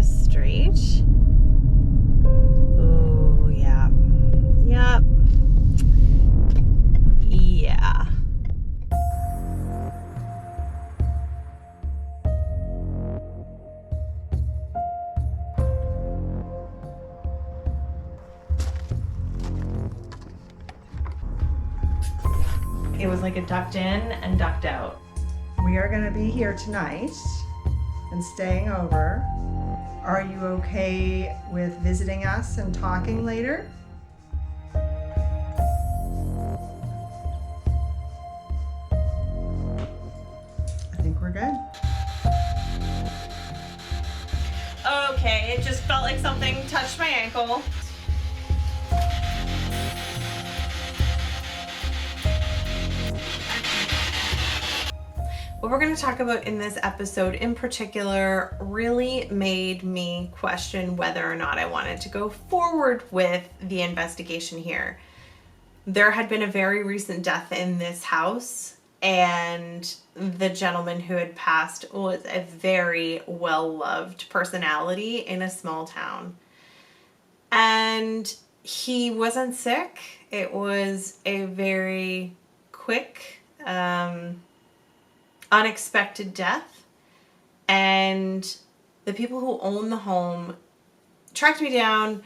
straight. Oh, yeah. Yep. Yeah. It was like a ducked in and ducked out. We are going to be here tonight and staying over. Are you okay with visiting us and talking later? I think we're good. Okay, it just felt like something touched my ankle. What we're going to talk about in this episode in particular really made me question whether or not I wanted to go forward with the investigation here. There had been a very recent death in this house, and the gentleman who had passed was a very well-loved personality in a small town. And he wasn't sick. It was a very quick, unexpected death, and the people who own the home tracked me down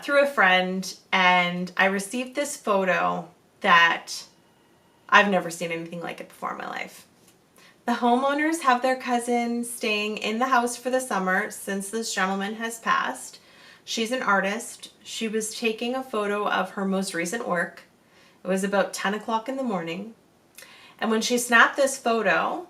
through a friend, and I received this photo that I've never seen anything like it before in my life. The homeowners have their cousin staying in the house for the summer since this gentleman has passed. She's an artist. She was taking a photo of her most recent work. It was about 10 o'clock in the morning. And when she snapped this photo,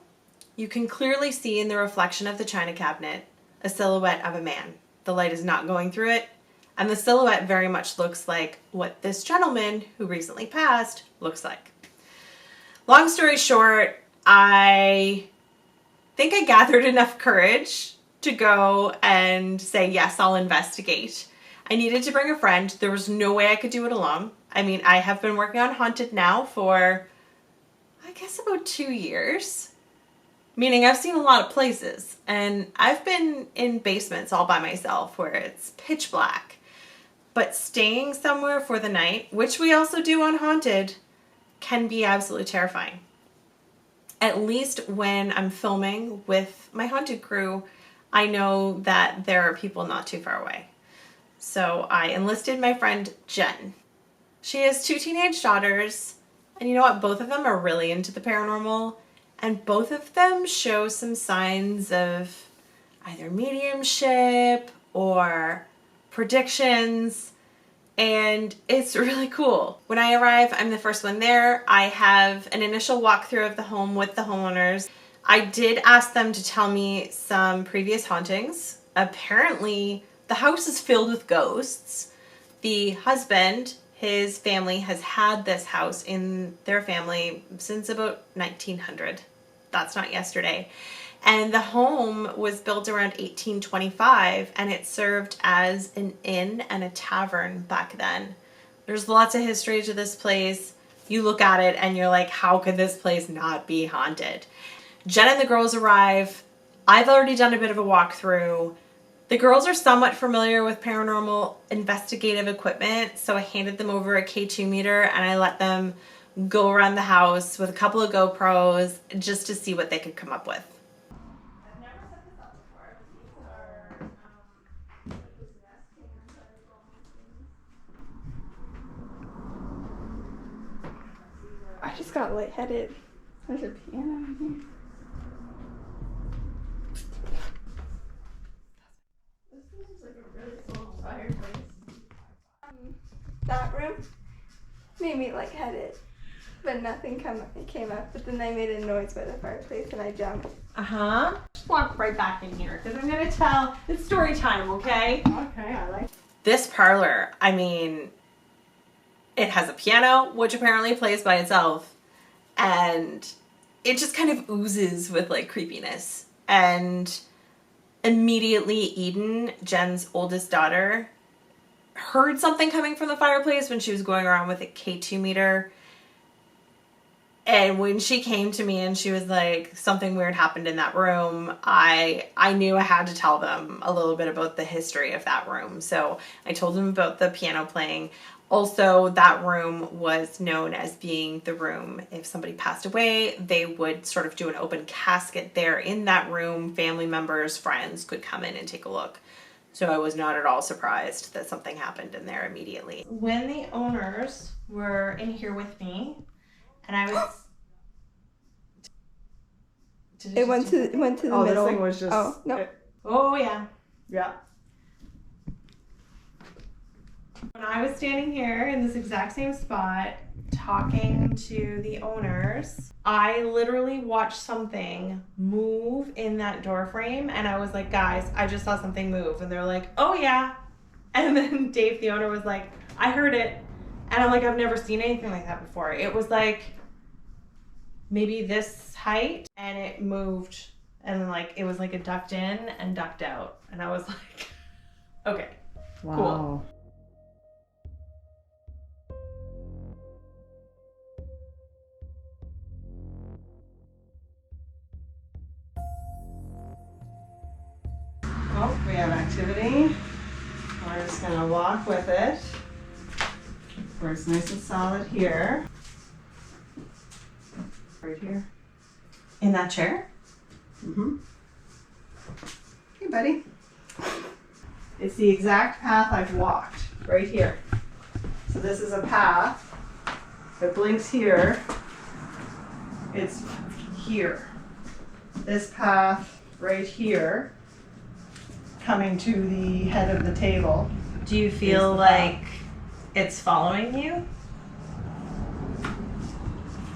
you can clearly see in the reflection of the china cabinet a silhouette of a man. The light is not going through it, and the silhouette very much looks like what this gentleman who recently passed looks like. Long story short, I think I gathered enough courage to go and say, yes, I'll investigate. I needed to bring a friend. There was no way I could do it alone. I mean, I have been working on Haunted now for, I guess, about 2 years. Meaning I've seen a lot of places, and I've been in basements all by myself where it's pitch black. But staying somewhere for the night, which we also do on Haunted, can be absolutely terrifying. At least when I'm filming with my Haunted crew, I know that there are people not too far away. So I enlisted my friend Jen. She has 2 teenage daughters, and you know what? Both of them are really into the paranormal, and both of them show some signs of either mediumship or predictions, and it's really cool. When I arrive, I'm the first one there. I have an initial walkthrough of the home with the homeowners. I did ask them to tell me some previous hauntings. Apparently, the house is filled with ghosts. The husband, his family, has had this house in their family since about 1900. That's not yesterday. And the home was built around 1825, and it served as an inn and a tavern back then. There's lots of history to this place. You look at it and you're like, how could this place not be haunted? Jen and the girls arrive. I've already done a bit of a walkthrough. The girls are somewhat familiar with paranormal investigative equipment, so I handed them over a K2 meter and I let them go around the house with a couple of GoPros just to see what they could come up with. I've never set this up before. I just got lightheaded. There's a piano in here. This is like a really small fireplace. That room made me lightheaded, but nothing came up. But then I made a noise by the fireplace and I jumped. Just walk right back in here because I'm going to tell, it's story time, okay? Okay, I like This parlor, I mean, it has a piano, which apparently plays by itself, and it just kind of oozes with like creepiness. And immediately Eden, Jen's oldest daughter, heard something coming from the fireplace when she was going around with a K2 meter. And when she came to me and she was like, something weird happened in that room, I knew I had to tell them a little bit about the history of that room. So I told them about the piano playing. Also, that room was known as being the room, if somebody passed away, they would sort of do an open casket there in that room. Family members, friends could come in and take a look. So I was not at all surprised that something happened in there immediately. When the owners were in here with me, and I was... It went to the middle. This thing was just... Oh, no. Oh, yeah. Yeah. When I was standing here in this exact same spot, talking to the owners, I literally watched something move in that door frame, and I was like, guys, I just saw something move. And they're like, oh, yeah. And then Dave, the owner, was like, I heard it. And I'm like, I've never seen anything like that before. It was like maybe this height, and it moved, and like it was like a ducked in and ducked out. And I was like, okay, Wow. cool. Oh, we have activity. We're just gonna walk with it. Where it's nice and solid here. Right here. In that chair? Mm-hmm. Hey, buddy. It's the exact path I've walked, right here. So this is a path that blinks here. It's here. This path right here, coming to the head of the table. Do you feel like it's following you?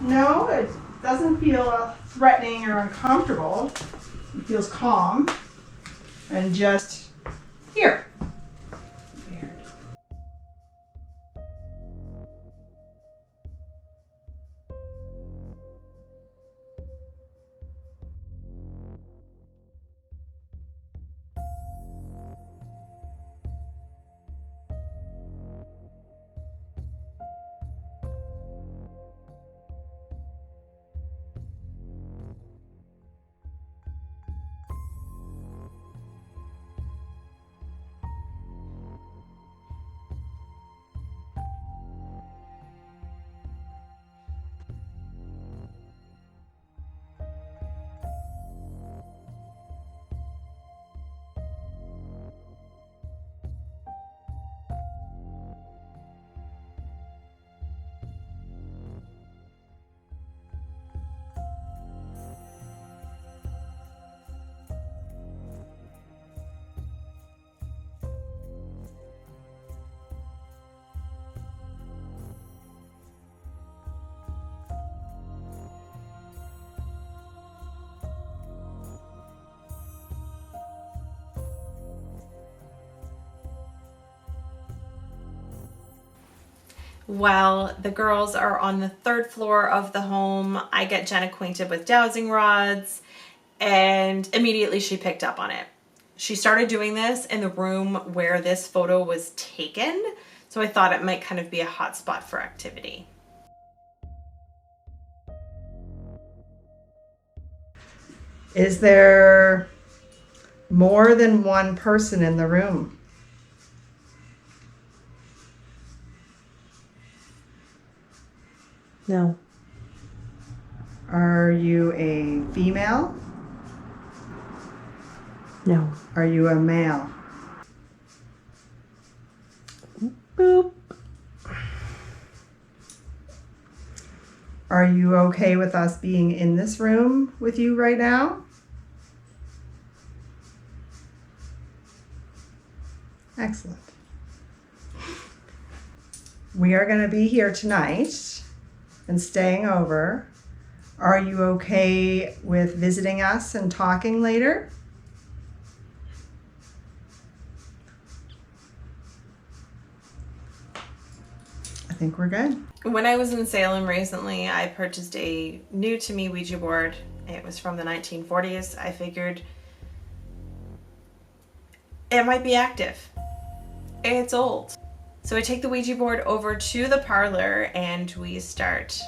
No, it doesn't feel threatening or uncomfortable. It feels calm and just here. Weird. While the girls are on the third floor of the home, I get Jen acquainted with dowsing rods, and immediately she picked up on it. She started doing this in the room where this photo was taken, so I thought it might kind of be a hot spot for activity. Is there more than one person in the room? No. Are you a female? No. Are you a male? Boop. Are you okay with us being in this room with you right now? Excellent. We are going to be here tonight and staying over. Are you okay with visiting us and talking later? I think we're good. When I was in Salem recently, I purchased a new to me Ouija board. It was from the 1940s. I figured it might be active. It's old. So I take the Ouija board over to the parlor and we start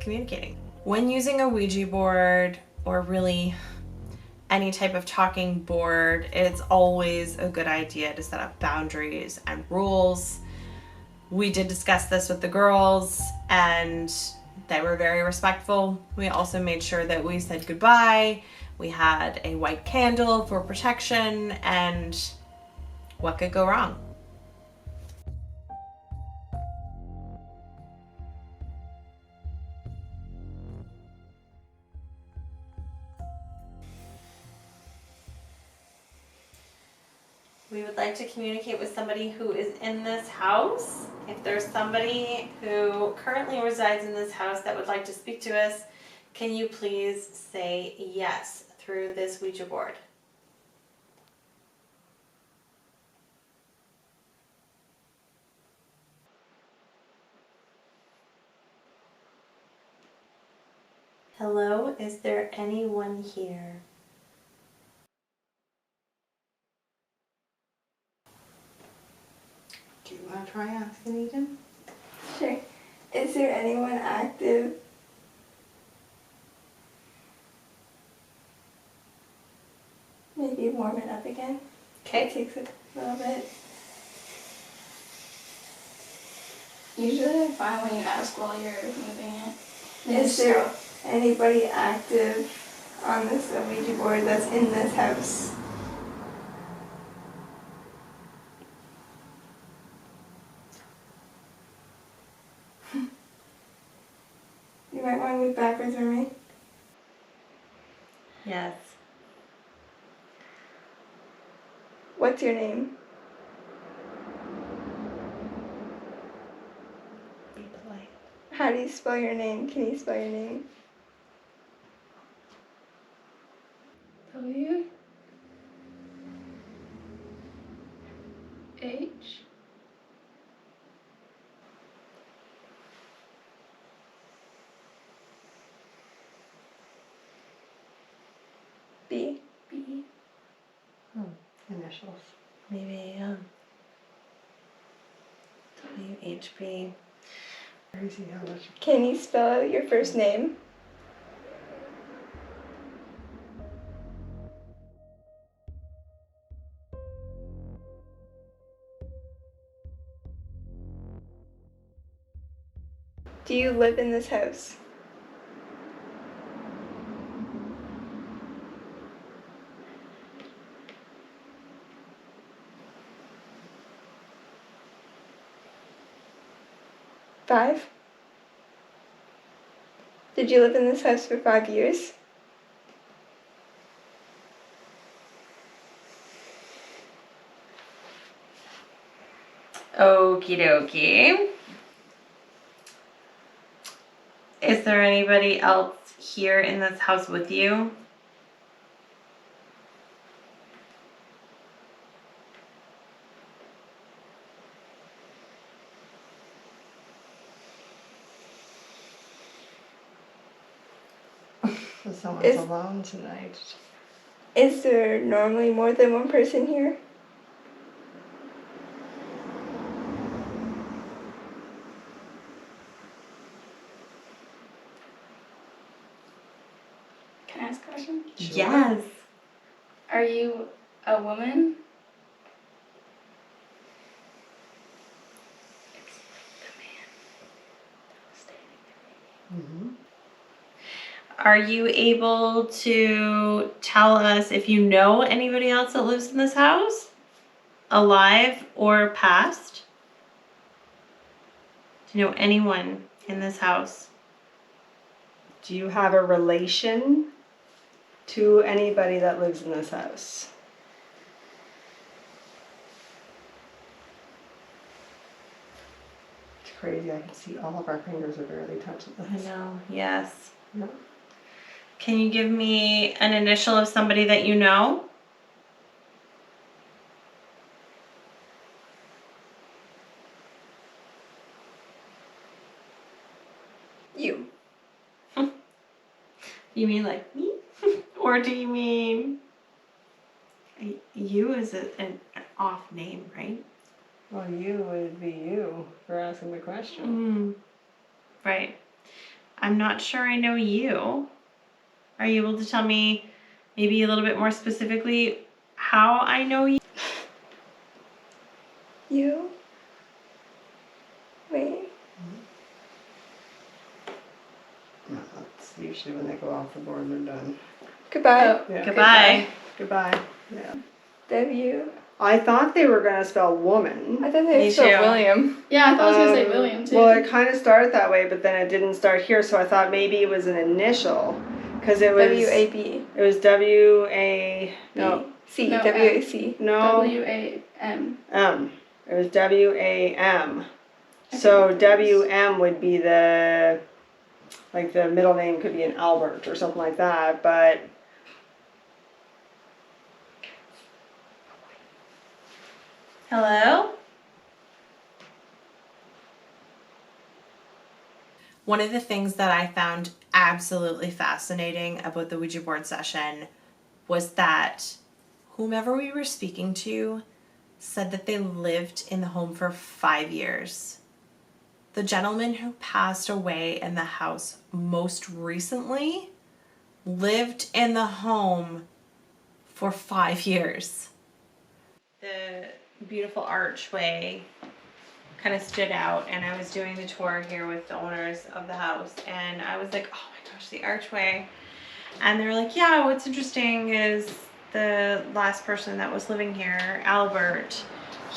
communicating. When using a Ouija board, or really any type of talking board, it's always a good idea to set up boundaries and rules. We did discuss this with the girls, and they were very respectful. We also made sure that we said goodbye. We had a white candle for protection, and what could go wrong? We would like to communicate with somebody who is in this house. If there's somebody who currently resides in this house that would like to speak to us, can you please say yes through this Ouija board? Hello, is there anyone here? Do you want to try asking Eden? Sure. Is there anyone active? Maybe warm it up again. It Okay. takes a little bit. Usually I find when you ask while you're moving it. Is there anybody active on this Ouija board that's in this house? You might want to move backwards for me. Yes. What's your name? Be polite. How do you spell your name? Can you spell your name? W H B. B. Initials. Maybe WHB. Crazy how much. Can you spell out your first name? Do you live in this house? Five? Did you live in this house for 5 years? Okie dokie. Is there anybody else here in this house with you? So someone's Is- alone tonight. Is there normally more than one person here? Can I ask a question? Sure. Yes. Are you a woman? It's the man that was standing Mm-hmm. Are you able to tell us if you know anybody else that lives in this house? Alive or past? Do you know anyone in this house? Do you have a relation to anybody that lives in this house? It's crazy. I can see all of our fingers are barely touching I this. know, yes. Yeah. Can you give me an initial of somebody that you know? You. You mean like me? Or do you mean you is an off name, right? Well, you would be you for asking the question. Right. I'm not sure I know you. Are you able to tell me maybe a little bit more specifically how I know you? You? Wait. That's usually when they go off the board, they're done. Goodbye. Oh. Yeah. Goodbye. Goodbye. Yeah. W. I thought they were gonna spell woman. I thought Me they spelled too. William. Yeah, I thought I was gonna say William too. Well, it kind of started that way, but then it didn't start here, so I thought maybe it was an initial, because it was W-A-B. It was W-A. No. C. No, W-A-C. No. W-A-M. M. It was W-A-M. So W-M would be the middle name could be an Albert or something like that, but. Hello? One of the things that I found absolutely fascinating about the Ouija board session was that whomever we were speaking to said that they lived in the home for 5 years. The gentleman who passed away in the house most recently lived in the home for 5 years. The beautiful archway kind of stood out, and I was doing the tour here with the owners of the house, and I was like, oh my gosh, the archway. And they were like, yeah, what's interesting is the last person that was living here, Albert,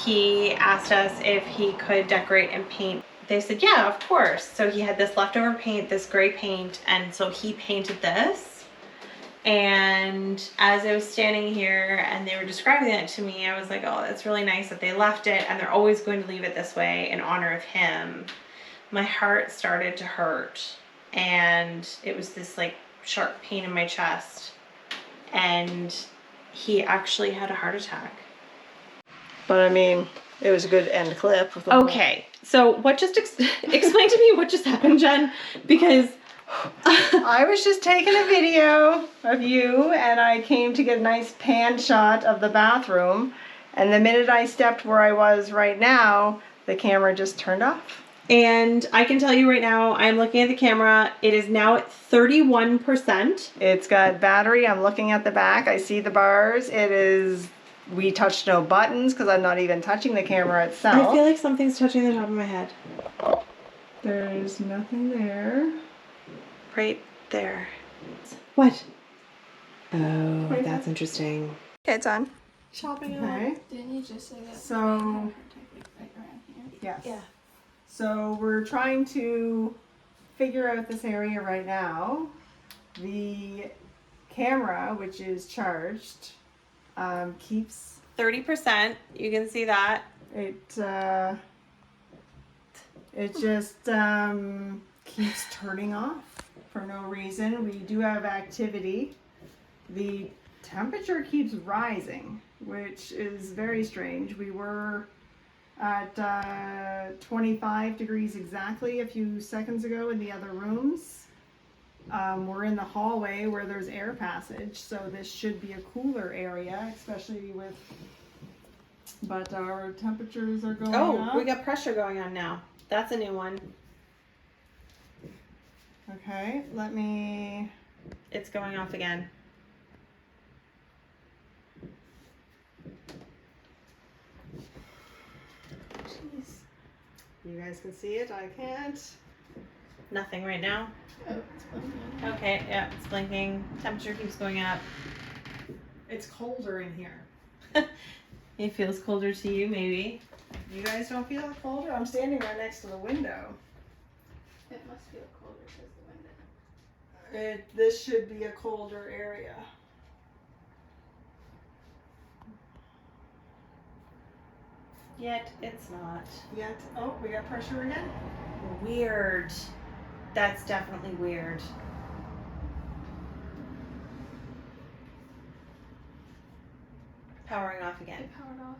he asked us if he could decorate and paint. They said, yeah, of course. So he had this leftover paint, this gray paint, and so he painted this. And as I was standing here and they were describing it to me, I was like, oh, that's really nice that they left it and they're always going to leave it this way in honor of him. My heart started to hurt, and it was this like sharp pain in my chest, and he actually had a heart attack. But I mean, it was a good end clip. Of the whole- Okay, so what just explain to me what just happened, Jen, because I was just taking a video of you, and I came to get a nice pan shot of the bathroom, and the minute I stepped where I was right now, the camera just turned off. and I can tell you right now, I'm looking at the camera, it is now at 31%. It's got battery. I'm looking at the back. I see the bars. We touched no buttons because I'm not even touching the camera itself. I feel like something's touching the top of my head. There's nothing there. Right there. What? Oh, that's interesting. Okay, it's on. Shopping Okay. Didn't you just say that? So, around here? yes. Yeah. So we're trying to figure out this area right now. The camera, which is charged, keeps 30%. You can see that. it just keeps turning off for no reason. We do have activity. The temperature keeps rising, which is very strange. We were at 25 degrees exactly a few seconds ago in the other rooms. We're in the hallway where there's air passage, so this should be a cooler area, especially with, but our temperatures are going up. Oh, we got pressure going on now. That's a new one. Okay, It's going off again. jeez. You guys can see it, I can't. Nothing right now. Oh, it's blinking. Okay, yeah, it's blinking. Temperature keeps going up. It's colder in here. It feels colder to you, maybe. You guys don't feel it colder? I'm standing right next to the window. It must feel colder because the window. This should be a colder area. Yet it's not. Yet, oh, we got pressure again? Weird. That's definitely weird. Powering off again. It powered off.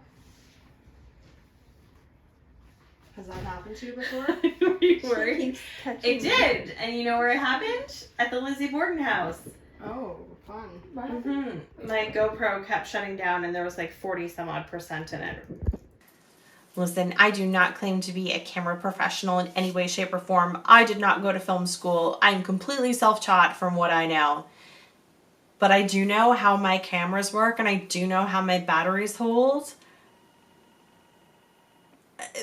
Has that happened to you before? Were you worried? Keeps touching It did. And you know where it happened? At the Lizzie Borden house. Oh, fun. What happened? My GoPro kept shutting down and there was like 40 some odd % in it. Listen, I do not claim to be a camera professional in any way, shape, or form. I did not go to film school. I'm completely self-taught from what I know. But I do know how my cameras work, and I do know how my batteries hold.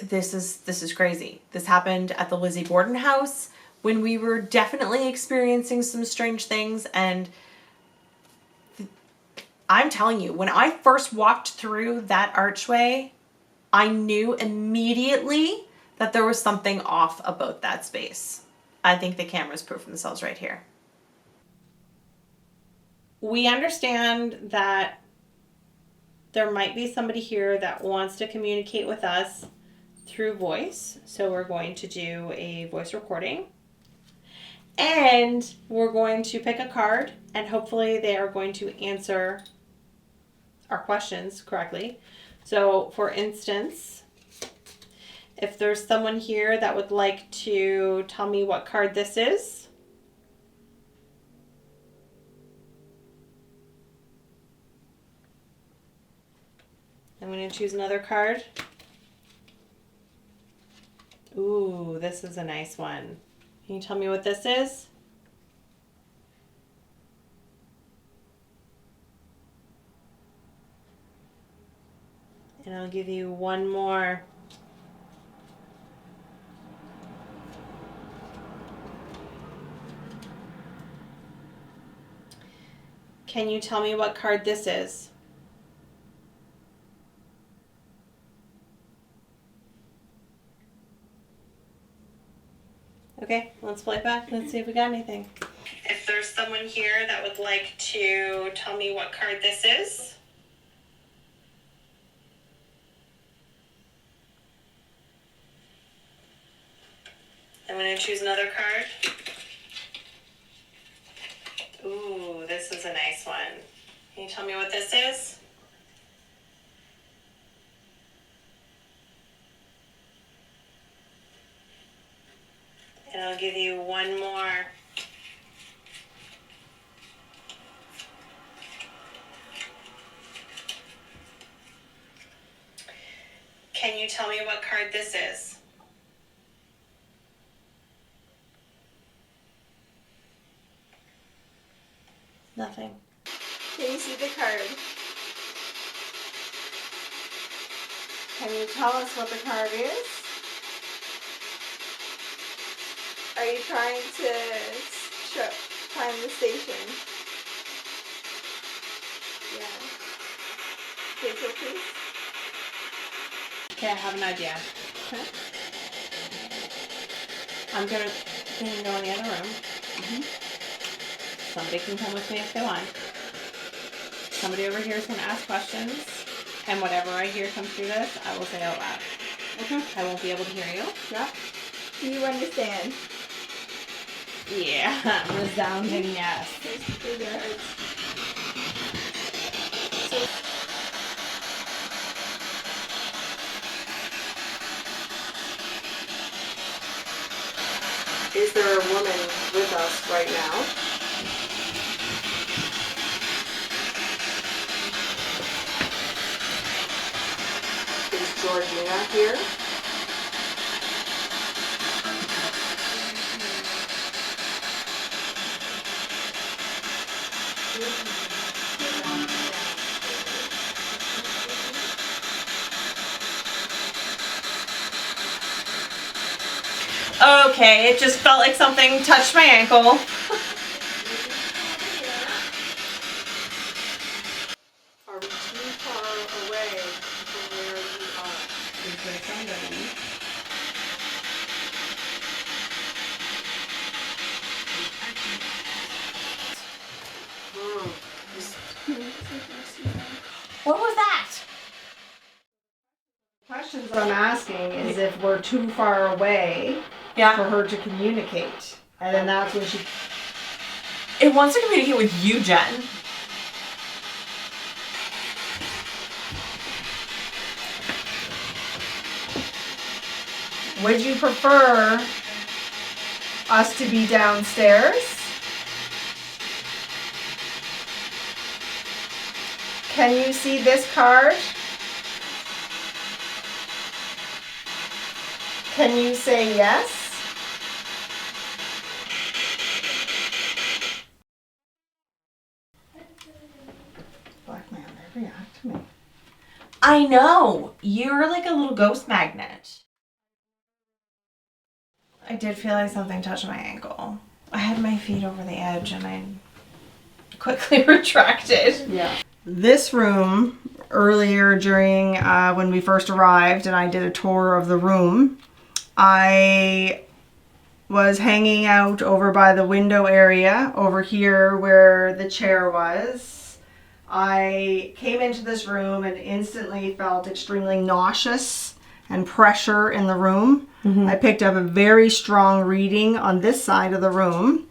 This is crazy. This happened at the Lizzie Borden house when we were definitely experiencing some strange things, and I'm telling you, when I first walked through that archway, I knew immediately that there was something off about that space. I think the cameras prove themselves right here. We understand that there might be somebody here that wants to communicate with us through voice. So we're going to do a voice recording. And we're going to pick a card, and hopefully they are going to answer our questions correctly. So, for instance, if there's someone here that would like to tell me what card this is. I'm going to choose another card. Ooh, this is a nice one. Can you tell me what this is? And I'll give you one more. Can you tell me what card this is? Okay, let's play it back. Let's see if we got anything. If there's someone here that would like to tell me what card this is. I'm going to choose another card. Ooh, this is a nice one. Can you tell me what this is? And I'll give you one more. Can you tell me what card this is? Nothing. Can you see the card? Can you tell us what the card is? Are you trying to find the station? Yeah. Okay, so please. Okay, I have an idea. Okay. I'm gonna go in the other room. Somebody can come with me if they want. Somebody over here is gonna ask questions, and whatever I hear come through this, I will say out loud. Okay. I won't be able to hear you. Yeah. Do you understand? Yeah, resounding yes. Those are hearts. Is there a woman with us right now? Is Georgina here? Okay, it just felt like something touched my ankle. Are we too far away from where we are? Is there somebody? What was that? The questions I'm asking is if we're too far away Yeah. for her to communicate. And then that's when she... It wants to communicate with you, Jen. Would you prefer us to be downstairs? Can you see this card? Can you say yes? Black man, they react to me. I know. You're like a little ghost magnet. I did feel like something touched my ankle. I had my feet over the edge and I quickly retracted. Yeah. This room, earlier during when we first arrived and I did a tour of the room, I was hanging out over by the window area, over here where the chair was. I came into this room and instantly felt extremely nauseous and pressure in the room. I picked up a very strong reading on this side of the room,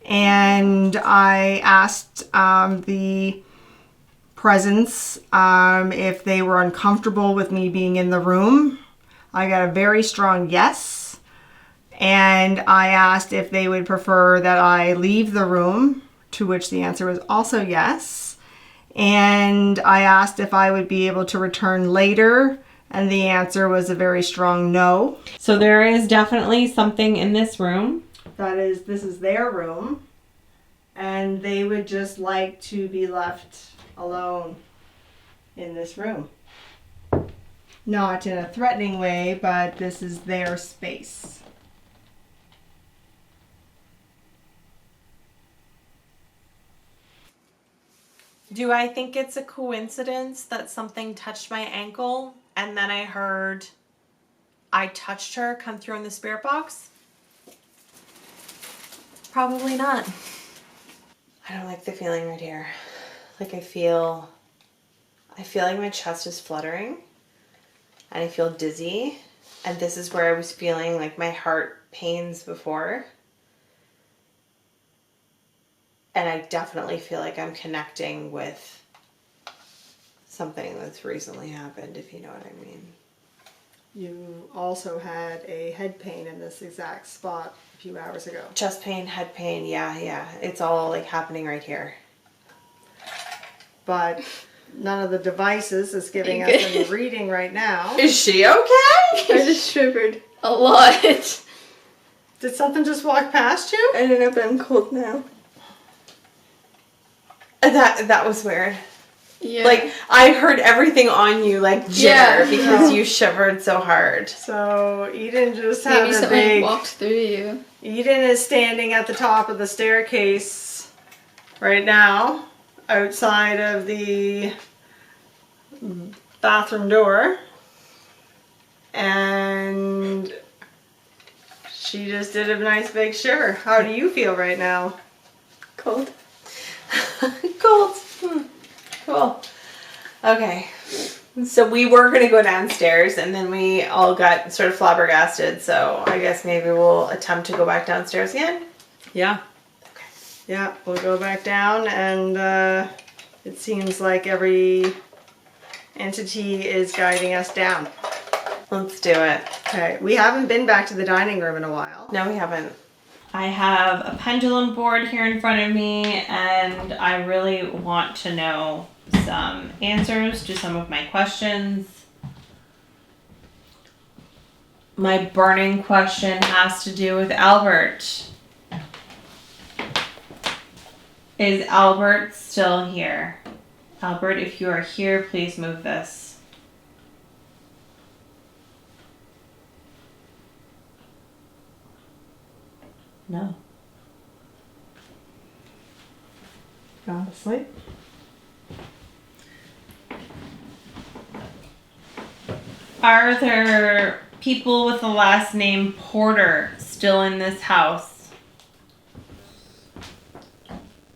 and I asked the presence if they were uncomfortable with me being in the room. I got a very strong yes, and I asked if they would prefer that I leave the room, to which the answer was also yes. And I asked if I would be able to return later, and the answer was a very strong no. So there is definitely something in this room. This is their room, and they would just like to be left alone in this room. Not in a threatening way, but this is their space. Do I think it's a coincidence that something touched my ankle and then I heard I touched her come through in the spirit box? Probably not. I don't like the feeling right here. Like I feel like my chest is fluttering and I feel dizzy. And this is where I was feeling like my heart pains before. And I definitely feel like I'm connecting with something that's recently happened, if you know what I mean. You also had a head pain in this exact spot a few hours ago. Chest pain, head pain, yeah. It's all like happening right here. But none of the devices is giving us any reading right now. Is she okay? I just shivered a lot. Did something just walk past you? I don't know, but I'm cold now. That was weird. Yeah. Like, I heard everything on you, like, jitter Yeah. because you shivered so hard. So Eden just had maybe a something big... walked through you. Eden is standing at the top of the staircase right now, outside of the bathroom door. And she just did a nice big shiver. How do you feel right now? Cold. Cold. Cool. Okay. So we were going to go downstairs and then we all got sort of flabbergasted. So I guess maybe we'll attempt to go back downstairs again. Yeah. Okay. Yeah, we'll go back down, and it seems like every entity is guiding us down. Let's do it. Okay, we haven't been back to the dining room in a while. No, we haven't. I have a pendulum board here in front of me and I really want to know some answers to some of my questions. My burning question has to do with Albert. Is Albert still here? Albert, if you are here, please move this. No. Gone to sleep? Are there people with the last name Porter still in this house?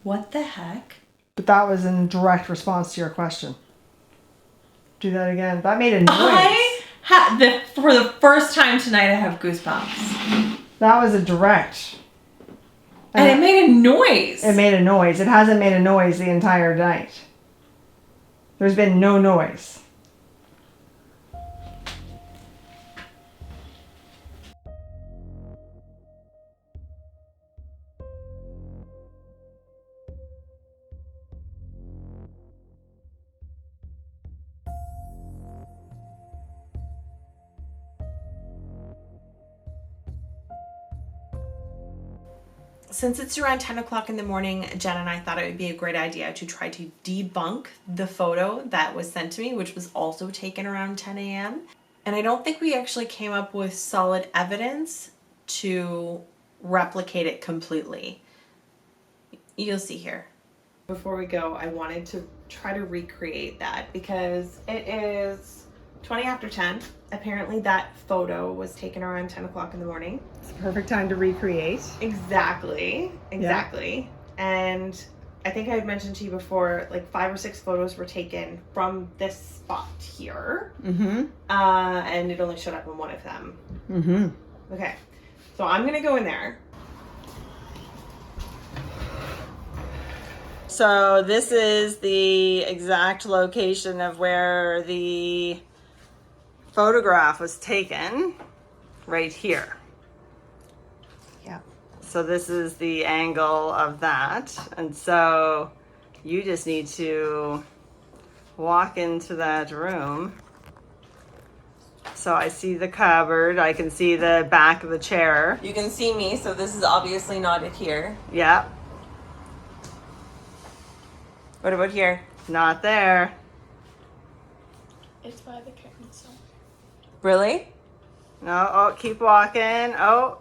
What the heck? But that was in direct response to your question. Do that again. That made a noise. For the first time tonight, I have goosebumps. That was a direct. And it made a noise. It made a noise. It hasn't made a noise the entire night. There's been no noise. since it's around 10 o'clock in the morning, Jen and I thought it would be a great idea to try to debunk the photo that was sent to me, which was also taken around 10 a.m. And I don't think we actually came up with solid evidence to replicate it completely. You'll see here. Before we go, I wanted to try to recreate that because it is 20 after 10. Apparently that photo was taken around 10 o'clock in the morning. It's the perfect time to recreate. Exactly. Yeah. And I think I had mentioned to you before, like 5 or 6 photos were taken from this spot here. Mm-hmm. And it only showed up in one of them. Mm-hmm. Okay. So I'm going to go in there. So this is the exact location of where the photograph was taken, right here. Yeah. So this is the angle of that. And so you just need to walk into that room. So I see the cupboard. I can see the back of the chair. You can see me, so this is obviously not it here. Yeah, What about here? not there. It's by the curtain, so. Really? No, oh, keep walking. Oh,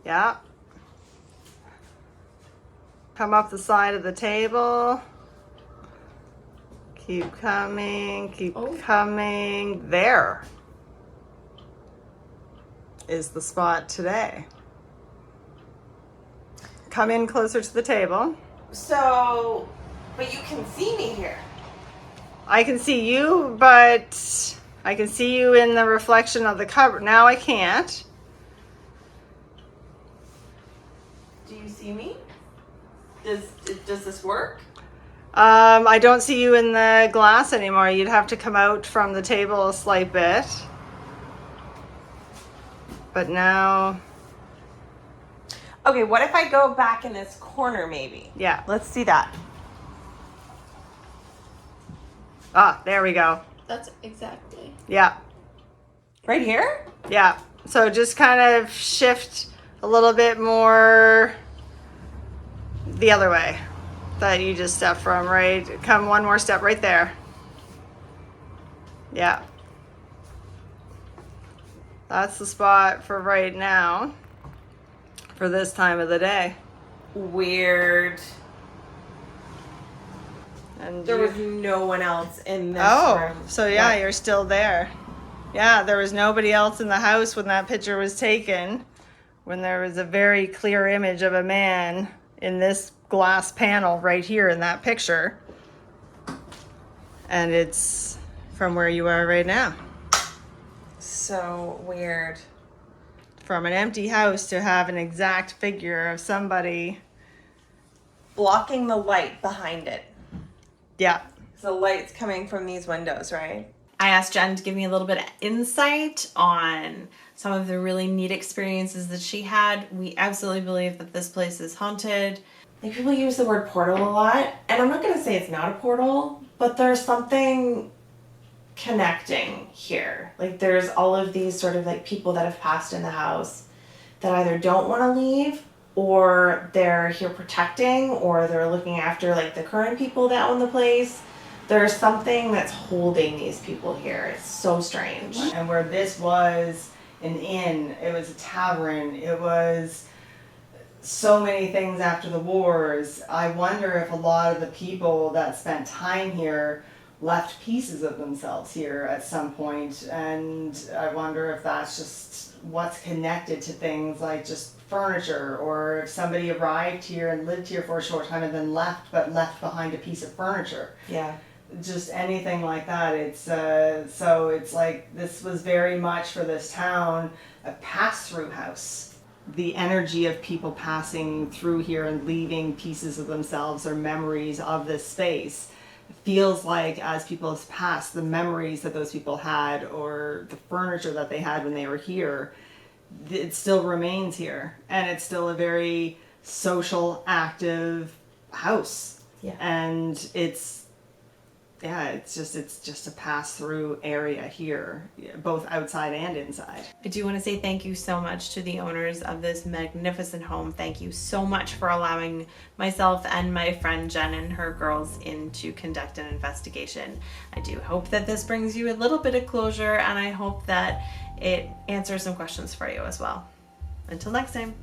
yeah. Come up the side of the table. Keep coming, keep coming. There is the spot today. Come in closer to the table. So, but you can see me here. I can see you, but I can see you in the reflection of the cupboard. Now I can't. Do you see me? Does this work? I don't see you in the glass anymore. You'd have to come out from the table a slight bit. But now, Okay, what if I go back in this corner maybe? yeah. Let's see that. Ah, there we go. That's exactly. Yeah. Right here? Yeah. So just kind of shift a little bit more the other way that you just stepped from, right? Come one more step right there. Yeah. That's the spot for right now, for this time of the day. Weird. And There you- was no one else in this Oh, room. so yeah, What? you're still there. Yeah, there was nobody else in the house when that picture was taken, when there was a very clear image of a man in this glass panel right here in that picture. And it's from where you are right now. So weird. From an empty house to have an exact figure of somebody. Blocking the light behind it. Yeah. So the light's coming from these windows, right? I asked Jen to give me a little bit of insight on some of the really neat experiences that she had. We absolutely believe that this place is haunted. Like, people use the word portal a lot, and I'm not going to say it's not a portal, but there's something connecting here. Like, there's all of these sort of like people that have passed in the house that either don't want to leave, or they're here protecting, or they're looking after like the current people that own the place. There's something that's holding these people here. It's so strange. And where this was an inn, it was a tavern, it was so many things after the wars. I wonder if a lot of the people that spent time here left pieces of themselves here at some point, and I wonder if that's just what's connected to things like just furniture, or if somebody arrived here and lived here for a short time and then left, but left behind a piece of furniture. Yeah. Just anything like that. It's so it's like this was very much for this town a pass-through house. The energy of people passing through here and leaving pieces of themselves or memories of this space feels like, as people have passed, the memories that those people had or the furniture that they had when they were here, it still remains here, and it's still a very social, active house. Yeah. And it's yeah, it's just a pass-through area here, both outside and inside. I do want to say thank you so much to the owners of this magnificent home. Thank you so much for allowing myself and my friend Jen and her girls in to conduct an investigation. I do hope that this brings you a little bit of closure, and I hope that it answers some questions for you as well. Until next time.